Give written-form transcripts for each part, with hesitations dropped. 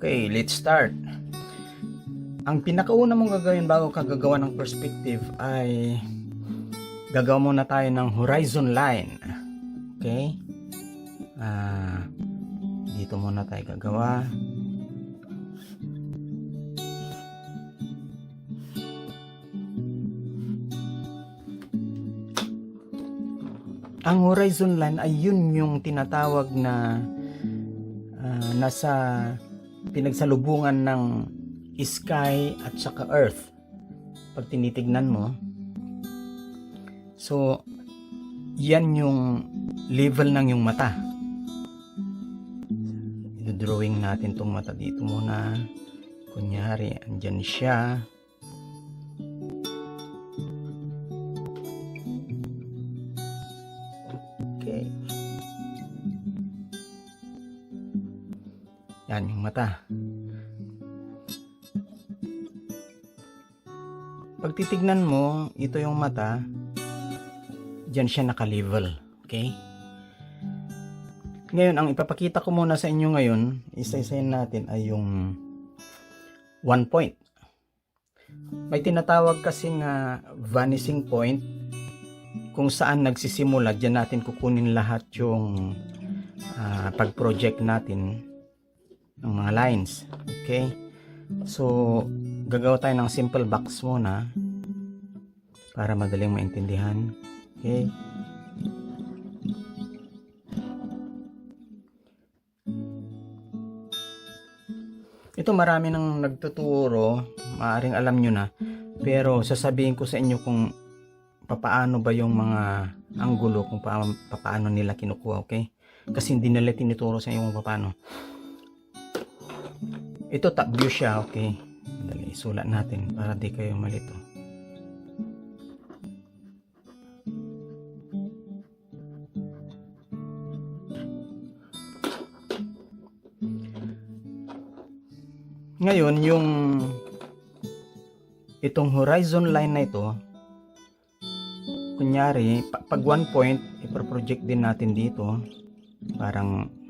Okay, let's start. Ang pinakauna mong gagawin bago ka gagawa ng perspective ay gagawa muna tayo ng horizon line. Okay? Dito muna tayo gagawa. Ang horizon line ay yun yung tinatawag na nasa pinagsalubungan ng sky at saka earth. Pag tinitignan mo, so yan yung level ng yung mata. I-drawing natin tong mata dito muna. Kunyari, andyan siya. Okay. Yan yung mata. Pag titignan mo, ito yung mata, dyan siya naka-level. Okay? Ngayon, ang ipapakita ko muna sa inyo ngayon, isa-isayin natin ay yung 1 point. May tinatawag kasi nga vanishing point, kung saan nagsisimula, dyan natin kukunin lahat yung pag-project natin ng mga lines. Okay? So, gagawa tayo ng simple box muna para madaling maintindihan. Okay? Ito marami nang nagtuturo, maaaring alam nyo na, pero sasabihin ko sa inyo kung papaano ba yung mga anggulo, kung papaano nila kinukuha. Okay? Kasi hindi nila tinuturo sa inyo kung papaano. Ito top view siya, okay. Dali, isulat natin para di kayo malito. Ngayon, yung itong horizon line na ito, kunyari, pag 1 point, iproproject din natin dito. Parang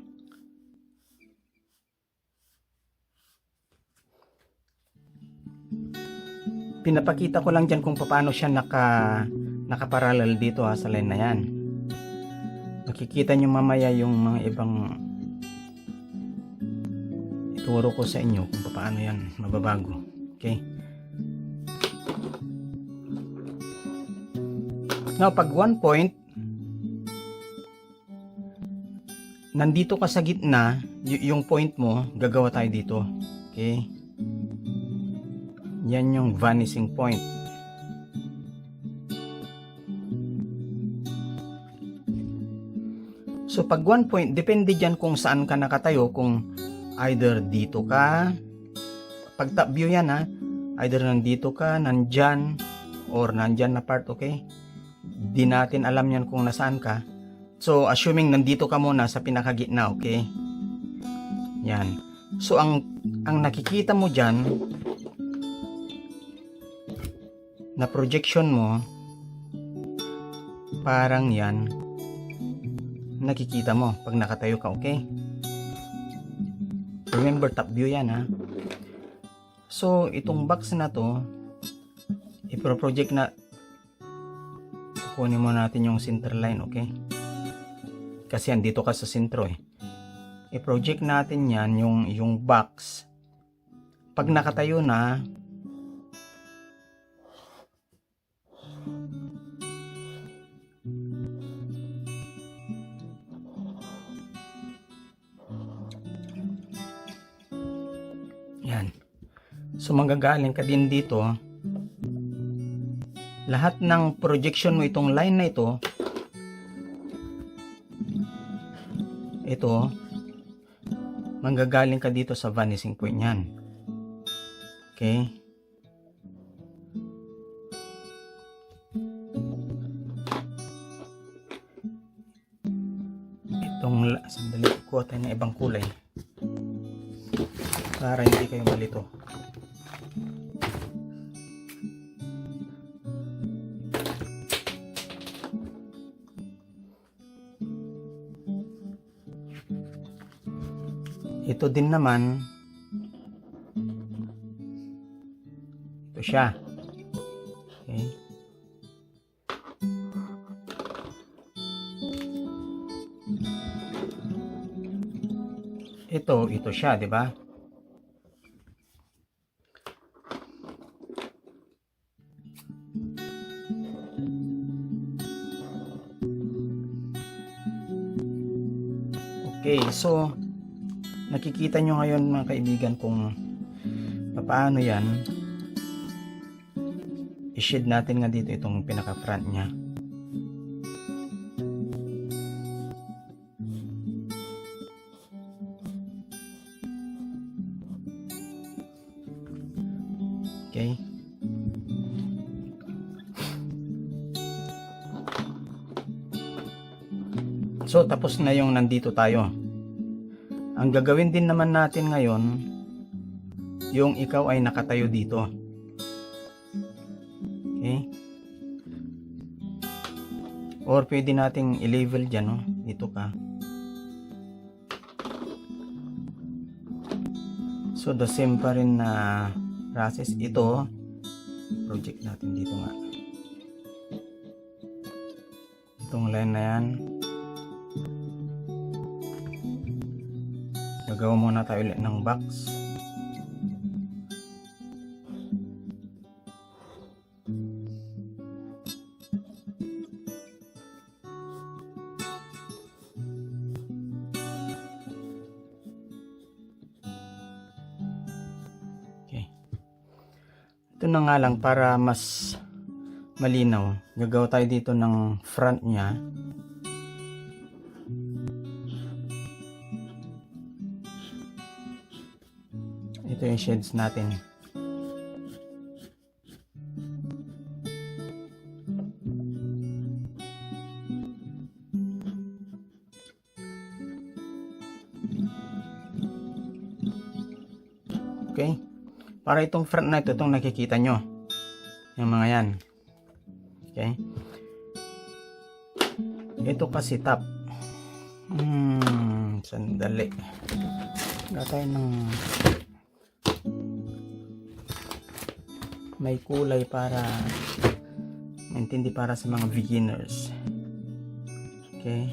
pinapakita ko lang dyan kung paano siya nakaparallel dito sa line na yan. Makikita nyo mamaya yung mga ibang ituro ko sa inyo kung paano yan mababago. Okay? Now, pag 1 point, nandito ka sa gitna, yung point mo, gagawa tayo dito. Okay? Yan yung vanishing point. So pag 1 point, depende dyan kung saan ka nakatayo, kung either dito ka, pag top view yan either nandito ka, nandyan, or nandyan na part, okay? Di natin alam yan kung nasaan ka. So assuming nandito ka muna sa pinakagitna, okay? Yan. So ang nakikita mo dyan, na projection mo, parang yan nakikita mo pag nakatayo ka, okay? Remember, top view yan So itong box na to, iproproject na, kukunin mo natin yung center line, okay? Kasi andito ka sa sentro i-project natin yan, yung box. Pag nakatayo na, yan. So manggagaling ka din dito. Lahat ng projection mo, itong line na ito, manggagaling ka dito sa vanishing point yan. Okay? Sandali, kuha tayo ng ibang kulay para hindi kayo malito. Ito din naman siya. Okay. Ito siya, di ba? Okay, so nakikita nyo ngayon mga kaibigan kung paano yan. I-shade natin nga dito itong pinaka front nya. Okay. So tapos na yung nandito tayo. Ang gagawin din naman natin ngayon, yung ikaw ay nakatayo dito. Okay? Or pwede nating i-level dyan, no? Dito ka. So the same pa rin na process. Ito, project natin dito nga. Itong line na yan. Gagawa muna tayo ulit ng box. Okay. Ito na nga lang para mas malinaw. Gagawa tayo dito ng front niya. Ito yung shades natin. Okay? Para itong front na ito, itong nakikita nyo. Yung mga yan. Okay? Ito kasi top. Sandali. Wala tayo ng may kulay para maintindi para sa mga beginners. Okay.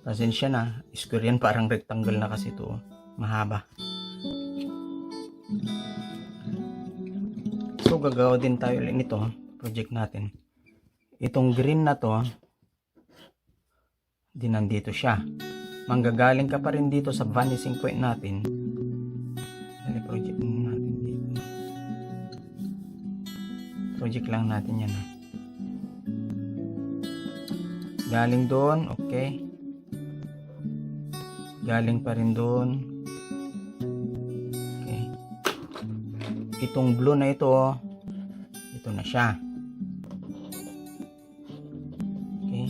Pasensya na, square yan, parang rectangle na kasi ito, mahaba. So gagawa din tayo ulit nito, project natin. Itong green na to, di nandito siya. Manggagaling ka pa rin dito sa vanishing point natin. Dali, project natin dito. Project lang natin yan. Galing doon, okay. Galing pa rin doon. Okay. Itong blue na ito na siya. Okay.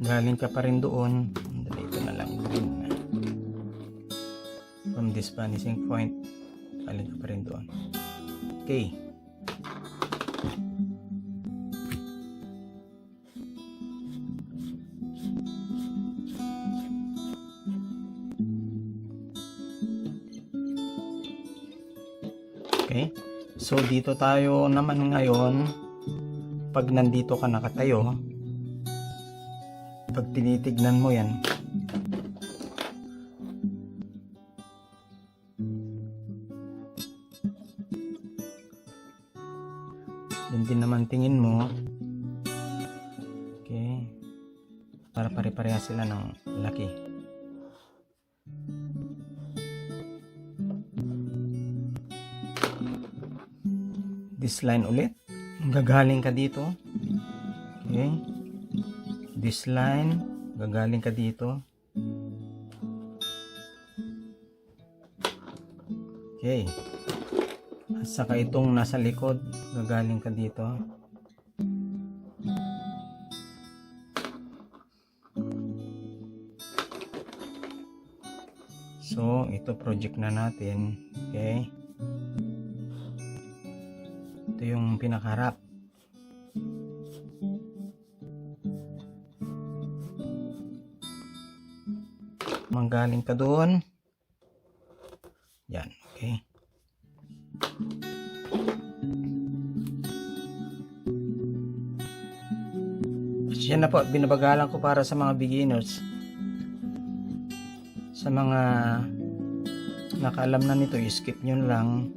Galing ka pa rin doon. Ito na lang green. From this vanishing point, galing ka pa rin doon. Okay. Okay. So dito tayo naman ngayon, pag nandito ka nakatayo, pag tinitignan mo yan, yun din naman tingin mo. Okay. Para pare-pareha sila ng laki. This line ulit. Gagaling ka dito. Okay. This line. Gagaling ka dito. Okay. At saka itong nasa likod, gagaling ka dito. So, ito project na natin. Okay. Ito yung pinakaharap. Manggaling ka doon. Yan. Okay. Yan na po, binabagalan ko para sa mga beginners. Sa mga nakaalam na nito, skip nyo lang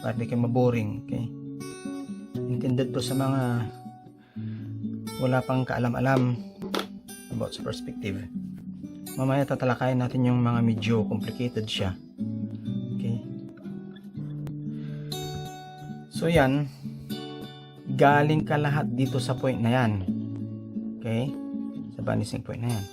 para di kayo maboring. Okay? Intended po sa mga wala pang kaalam-alam about sa perspective. Mamaya tatalakayin natin yung mga medyo complicated siya. Okay? So yan, galing ka lahat dito sa point na yan. Okay? Sa vanishing point na yan.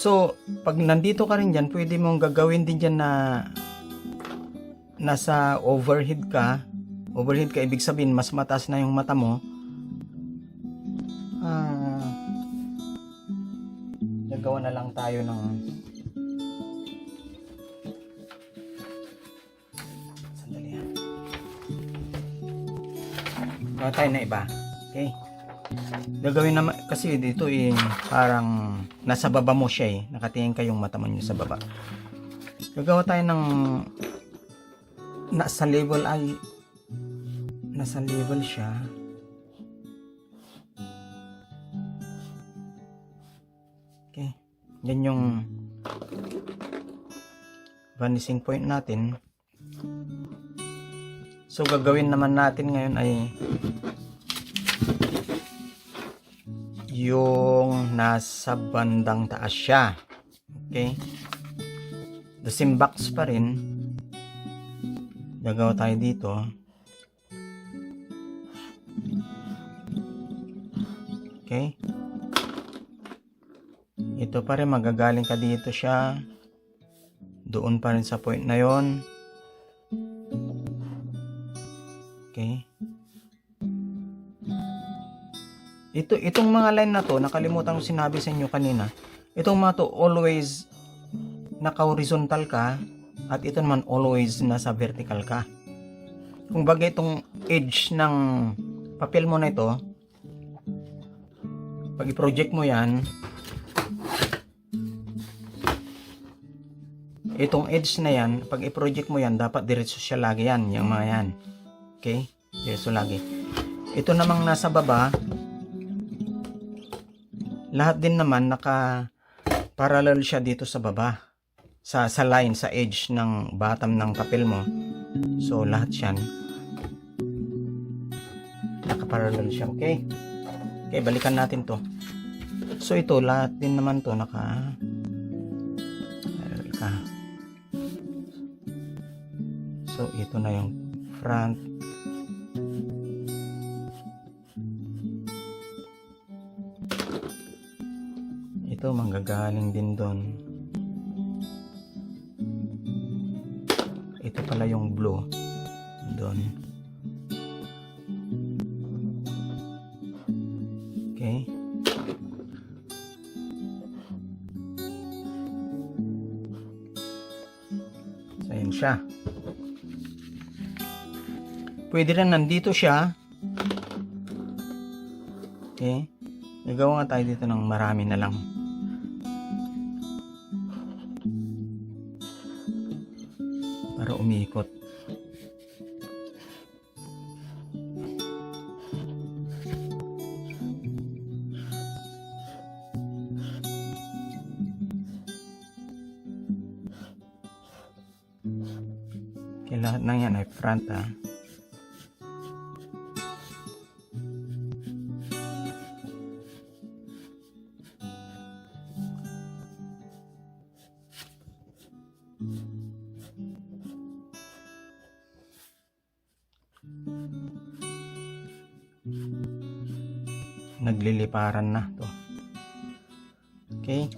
So, pag nandito ka rin dyan, pwede mong gagawin din dyan na nasa overhead ka. Overhead ka, ibig sabihin, mas mataas na yung mata mo. Nagawa na lang tayo ng gawa tayo na iba. Okay. Gagawin naman kasi dito parang nasa baba mo siya nakatingin kayong mata mo niyo sa baba. Gagawa tayo ng nasa level siya. Okay. Yan yung vanishing point natin. So gagawin naman natin ngayon ay yung nasa bandang taas siya. Okay? The same box pa rin. Gagawa tayo dito. Okay? Ito pa rin, magagaling ka dito siya. Doon pa rin sa point na yon. Okay? Itong mga line na to, nakalimutan ko sinabi sa inyo kanina. Itong mga to, always naka-horizontal ka, at ito naman always nasa vertical ka. Kung bagay itong edge ng papel mo na ito, pag i-project mo yan, itong edge na yan, pag i-project mo yan, dapat diretso siya lagi yan, yung mga yan. Okay? Diretso lagi. Ito namang nasa baba, lahat din naman naka-parallel siya dito sa baba. Sa line, sa edge ng bottom ng papel mo. So, lahat yan naka-parallel siya. Okay? Okay, balikan natin to. So, ito, lahat din naman to naka-parallel ka. So, ito na yung front. Ito, manggagaling din doon. Ito pala yung blue. Doon. Okay. So, ayan siya. Pwede rin nandito siya. Okay. Nagawa nga tayo dito ng marami na lang. Para umikot. Okay, lahat ng yan ay front nagliliparan na to. Okay.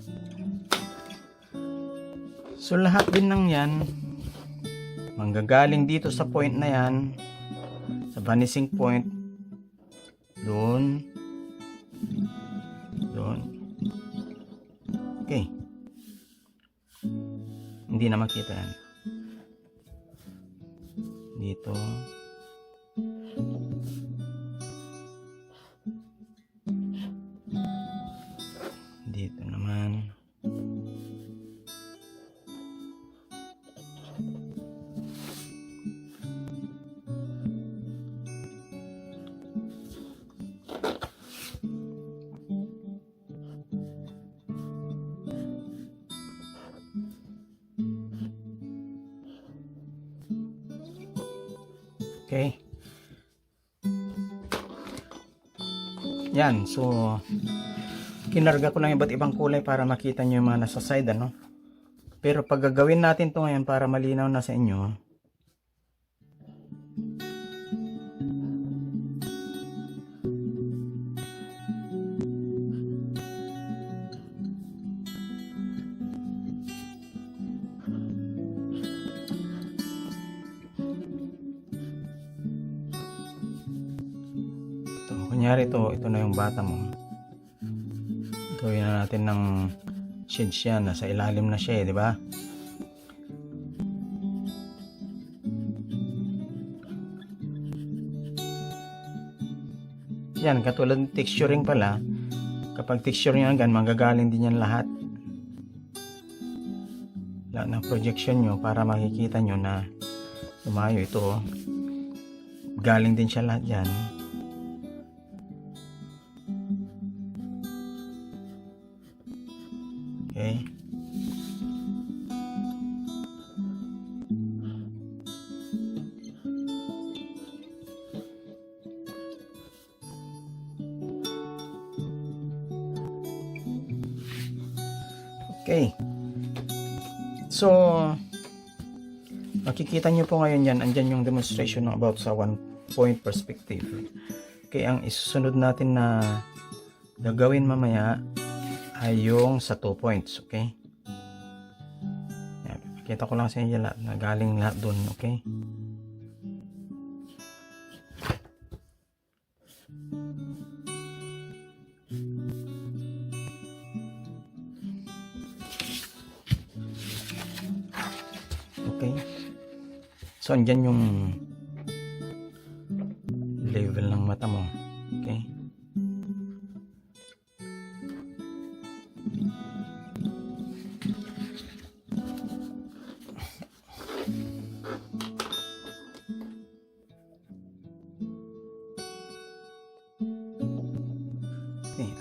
So lahat din ng yan manggagaling dito sa point na yan, sa vanishing point, doon, Hindi na makita yan. Dito. Dito naman. Okay. Yan. So, kinarga ko lang iba't ibang kulay para makita nyo yung mga nasa side, ano? Pero pag gagawin natin to ngayon para malinaw na sa inyo, kunyari ito na yung bata mo. Gawin na natin ng shades yan. Nasa ilalim na siya, di ba? Yan, katulad ng texturing pala. Kapag texturing yan, manggagaling din yan lahat. Lahat ng projection nyo para makikita nyo na lumayo ito. Galing din siya lahat yan. Okay. Okay. So, makikita nyo po ngayon yan. Andyan yung demonstration about sa 1-point perspective. Okay, ang isusunod natin na gagawin mamaya ay yung sa 2 points, okay? Yan, kita ko lang sa inyo lahat na galing lahat dun, okay? Okay. So, andyan yung level ng mata mo, okay?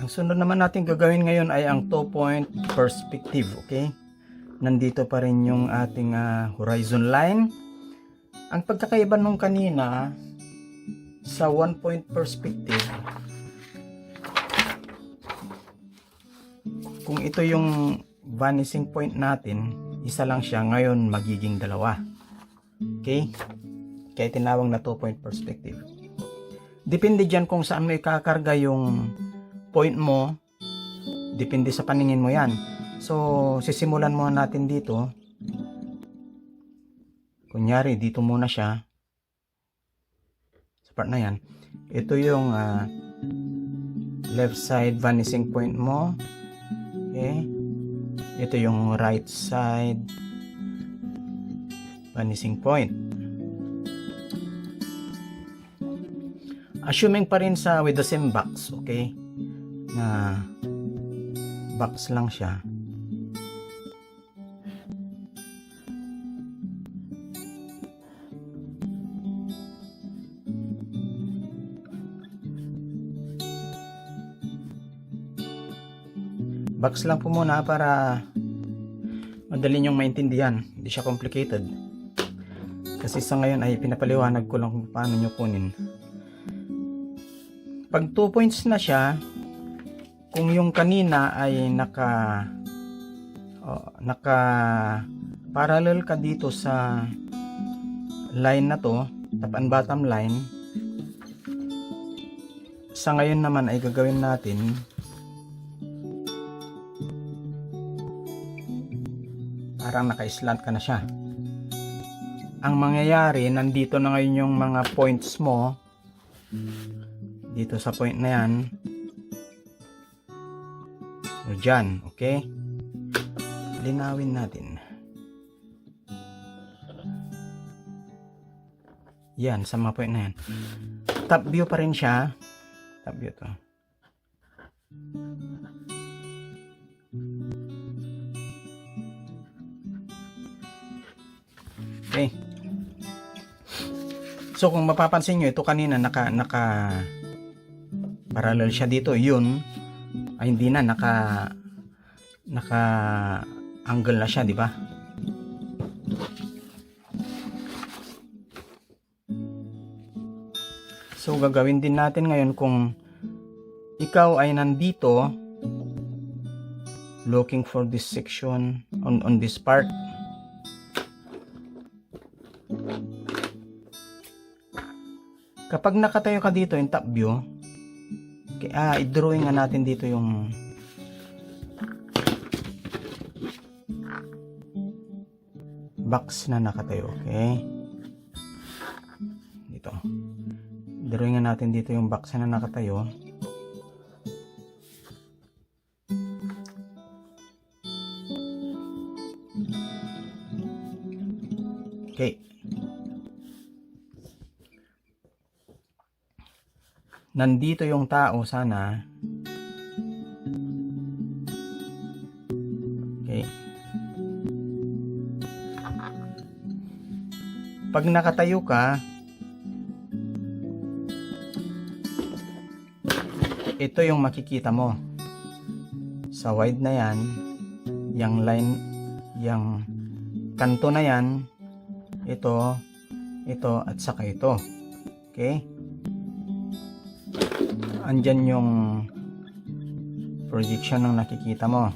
Ang sunod naman natin gagawin ngayon ay ang 2-point perspective, okay? Nandito pa rin yung ating horizon line. Ang pagkakaiba nung kanina sa 1-point perspective, kung ito yung vanishing point natin, isa lang siya, ngayon magiging dalawa. Okay? Kaya tinawag na 2-point perspective. Depende dyan kung saan mo ikakarga yung point mo, depende sa paningin mo yan. So, sisimulan muna natin dito. Kunyari, dito muna siya. Sa part na yan. Ito yung left side vanishing point mo. Okay. Ito yung right side vanishing point. Assuming pa rin sa with the same box, okay? Na box lang siya. Box lang po muna para madali nyong maintindihan. Hindi siya complicated. Kasi sa ngayon ay pinapaliwanag ko lang kung paano nyo kunin. Pag 2 points na siya, kung yung kanina ay naka parallel ka dito sa line na to, top and bottom line, sa ngayon naman ay gagawin natin parang naka-slant ka na siya. Ang mangyayari, nandito na ngayon yung mga points mo dito sa point na yan o dyan, okay? Linawin natin. Yan, sa mga point na yan. Top view pa rin siya. Top view to. Okay. So kung mapapansin nyo, ito kanina naka parallel siya dito. Yun ay hindi na naka angle na siya, di ba? So gagawin din natin ngayon, kung ikaw ay nandito looking for this section on this part, kapag nakatayo ka dito yung top view, i-drawing nga natin dito yung box na nakatayo. Okay, dito drawing nga natin dito yung box na nakatayo. Okay, nandito yung tao sana. Okay, pag nakatayo ka, ito yung makikita mo sa wide na yan, yung line, yung kanto na yan, ito at saka ito. Okay, andyan yung projection ng nakikita mo.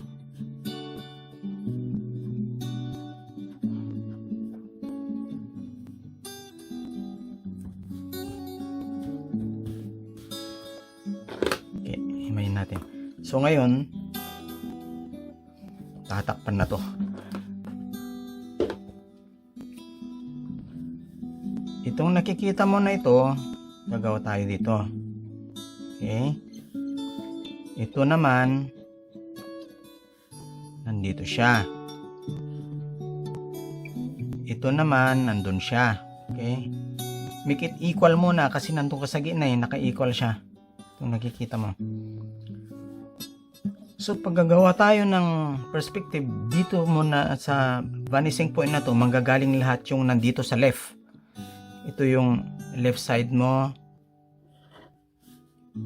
Okay, himayin natin. So ngayon, tatakpan na to. Itong nakikita mo na ito, gagawa tayo dito. Okay, ito naman nandito siya, ito naman nandun siya. Okay, make it equal muna kasi nandun ka sa gitna, naka-equal siya. Itong nakikita mo. So pag gagawa tayo ng perspective dito muna sa vanishing point na to, manggagaling lahat yung nandito sa left. Ito yung left side mo,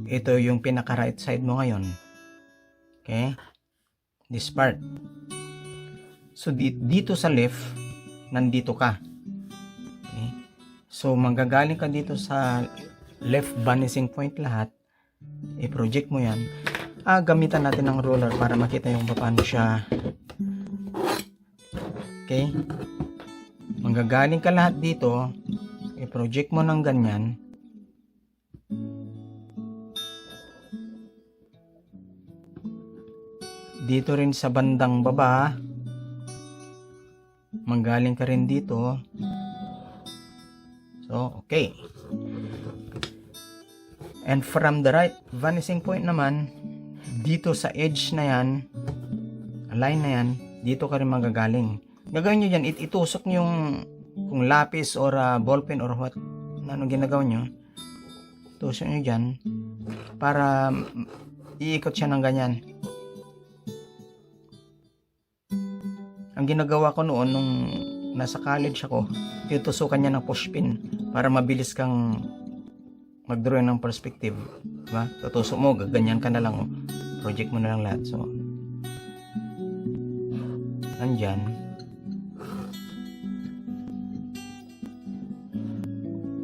ito yung pinaka right side mo ngayon. Okay, this part. So dito sa left, nandito ka. Okay, so manggagaling ka dito sa left vanishing point lahat, i-project mo yan. Gamitan natin ng ruler para makita yung paano siya. Okay, manggagaling ka lahat dito, i-project mo ng ganyan. Dito rin sa bandang baba, manggaling ka rin dito. So, okay. And from the right vanishing point naman, dito sa edge na yan, line na yan, dito ka rin magagaling. Gagawin nyo dyan, itusok nyo yung kung lapis or ballpen or what, anong ginagawa nyo, tusok nyo dyan para iikot siya ng ganyan. Ang ginagawa ko noon nung nasa college ako, tutusukan niya ng pushpin para mabilis kang mag-draw ng perspective, diba? Tutusok mo, gaganyan ka na lang, project mo na lang lahat. So nandyan.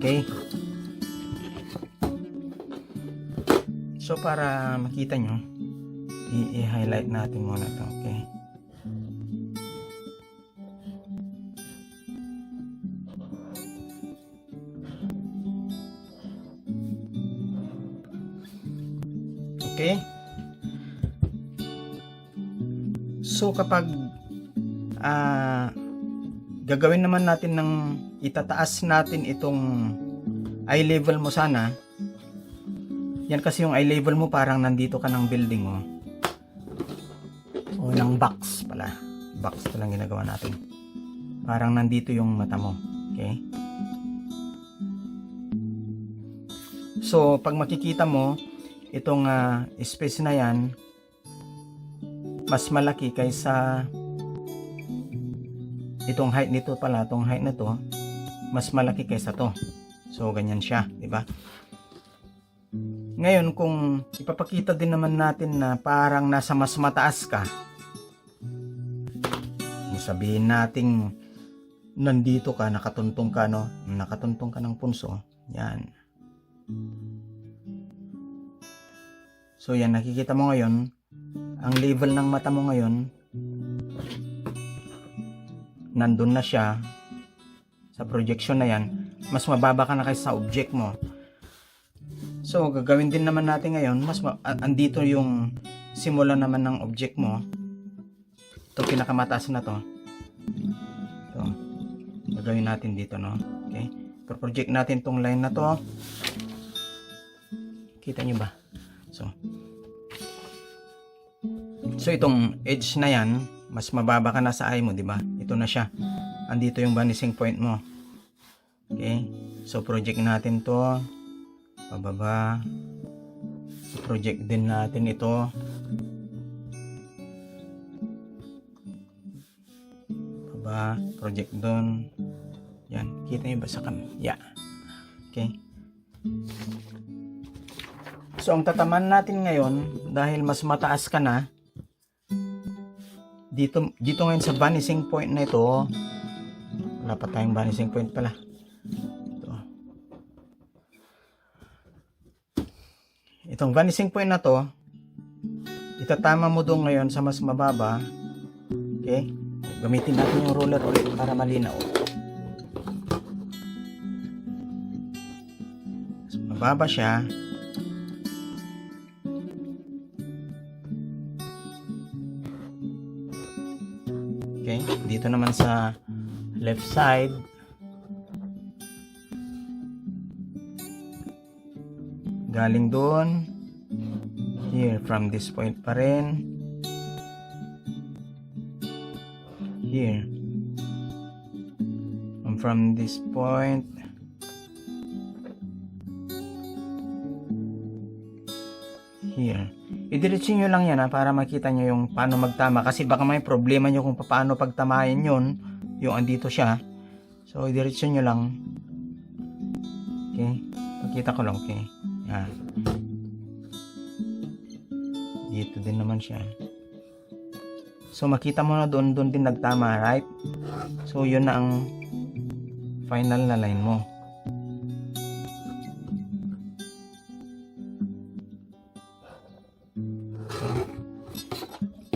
Okay, so para makita nyo, i-highlight natin muna to. Okay, okay. So kapag gagawin naman natin ng itataas natin itong eye level mo sana. Yan kasi yung eye level mo parang nandito ka ng building mo. O ng box pala. Box pa lang ginagawa natin. Parang nandito yung mata mo. Okay? So, pag makikita mo, itong space na yan, mas malaki kaysa itong height nito pala, itong height na to, mas malaki kaysa to. So, ganyan siya, di ba? Ngayon, kung ipapakita din naman natin na parang nasa mas mataas ka, sabihin nating nandito ka, nakatuntong ka, no? Nakatuntong ka ng punso. Yan. So, yan, nakikita mo ngayon, ang level ng mata mo ngayon, nandun na siya sa projection na yan, mas mababa ka na kaysa sa object mo. So, gagawin din naman natin ngayon, andito yung simula naman ng object mo. Ito, pinakamataas na to. Ito, gagawin natin dito, no? Okay, project natin tong line na to. Kita nyo ba? So itong edge na yan, mas mababa ka na sa eye mo, di ba? Ito na siya. Andito yung vanishing point mo. Okay? So project natin to. Pababa. So project din natin ito. Baba. Project doon. Yan. Kita nyo ba sa cam? Yeah. Okay? So ang tataman natin ngayon, dahil mas mataas ka na, dito ngayon sa vanishing point na ito, wala pa tayong vanishing point pala. Ito. Itong vanishing point na to, itatama mo doon ngayon sa mas mababa. Okay? Gamitin natin yung ruler ulit para malinaw. Mas mababa siya. Okay, dito naman sa left side, galing doon, here, from this point pa rin, here, and from this point, here. Idiretso nyo lang yan para makita nyo yung paano magtama, kasi baka may problema nyo kung paano pagtamahin yun, yung andito siya. So idiretso nyo lang. Okay, pakita ko lang. Okay, yan. Dito din naman siya. So makita mo na doon din nagtama, right? So yun na ang final na line mo.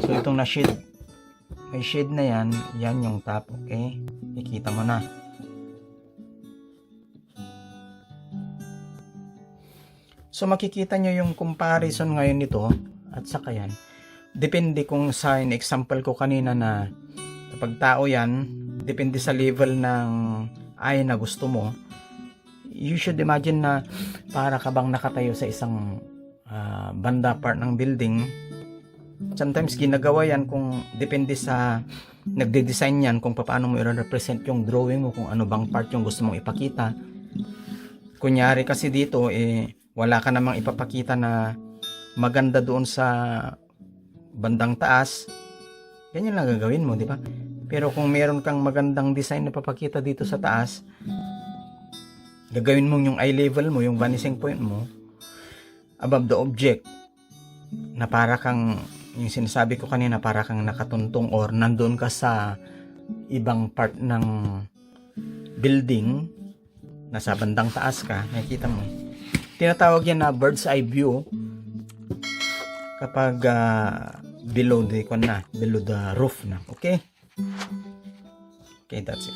So itong na shade, may shade na yan, yan yung top. Okay, ikita mo na. So makikita nyo yung comparison ngayon nito at saka yan. Depende kung sa example ko kanina na kapag tao yan, depende sa level ng eye na gusto mo. You should imagine na para ka bang nakatayo sa isang banda part ng building. Sometimes ginagawa yan kung depende sa nagde-design yan kung paano mo i-represent yung drawing mo, kung ano bang part yung gusto mong ipakita. Kunyari kasi dito wala ka namang ipapakita na maganda doon sa bandang taas, ganyan lang gagawin mo, di ba? Pero kung meron kang magandang design na papakita dito sa taas, gagawin mo yung eye level mo, yung vanishing point mo above the object, na para kang, yung sinasabi ko kanina, para kang nakatuntong or nandun ka sa ibang part ng building, nasa bandang taas ka, nakikita mo. Tinatawag yan na bird's eye view kapag below the roof na. Okay? Okay, that's it.